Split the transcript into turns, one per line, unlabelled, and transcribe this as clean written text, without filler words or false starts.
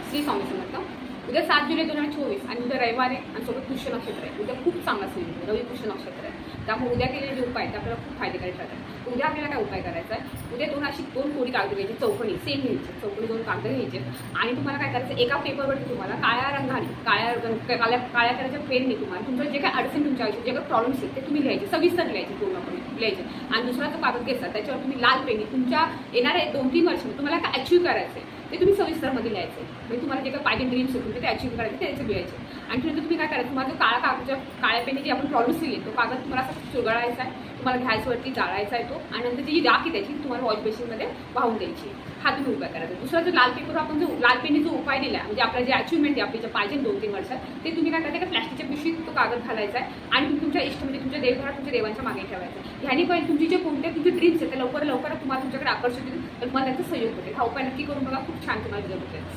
श्री स्वामी समर्थ। उद्या 7 जुलै 2024 आणि उद्या रविवार आहे आणि सोबत पुष्य नक्षत्र आहे। उद्या खूप चांगला सण आहे, रवी पुष्य नक्षत्र आहे। त्यामुळे उद्या केलेले जे उपाय ते आपल्याला खूप फायदेकारी ठरतात। उद्या आपल्याला काय उपाय करायचा आहे, उद्या दोन कोरी कागद घ्यायचे, चौकोनी सेम घ्यायचे, चौकोनी 2 कागद घ्यायचे आणि तुम्हाला काय करायचं, एका पेपरवरती तुम्हाला काळ्या रंगाने काळ्या कलरच्या पेनने तुम्हाला तुमचं जे काय अडचण तुमच्या आयुष्यात जे काही प्रॉब्लेम्स आहेत ते तुम्ही लिहायचे, सविस्तर लिहायचे, पूर्णपणे लिहायचे। आणि दुसरा जो कागद घ्यायचा त्याच्यावर तुम्ही लाल पेनने तुमच्या येणाऱ्या 2-3 वर्षांमध्ये तुम्हाला काय अचीव्ह करायचं आहे ते तुम्ही सविस्तरमध्ये लिहायचं। म्हणजे तुम्हाला जे काही पाहिजे ड्रीम्स होते ते अचीव्ह करायचे त्याचे लिहायचे। आणि नंतर तुम्ही काय करायचं, तुम्हाला जो काळ्या पेनने जे आपण प्रॉब्लेम्स लिहिले तो कागद तुम्हाला असं चुरगळायचा आहे, तुम्हाला घ्यायच्यावरती जाळायचा आहे तो, आणि नंतर जी राख आहे त्याची तुम्हाला वॉश बेसिनमध्ये वाहून द्यायची। हा तुम्ही उपाय करायचा। दुसरा जो लाल पेपर आपण जो लाल पेनने जो उपाय दिला म्हणजे आपला जे अचिव्हमेंट आहे आपली जे पाहिजे 2-3 वर्षात ते तुम्ही काय करायचं, प्लॅस्टिकच्या पिशवीत तो कागद घालायचा आहे आणि तुम्ही तुमच्या इष्ट म्हणजे तुमच्या देवघरात तुमच्या देवांच्या मागे ठेवायचं। ह्याने पण तुमची जे कोणते तुमचे ड्रीम्स आहेत ते लवकरात तुम्हाला तुमच्याकडे आकर्षित होतील, तर तुम्हाला त्याचा सहयोग होते। हा उपाय नक्की करून बघा, खूप छान तुम्हाला रिझल्ट होते।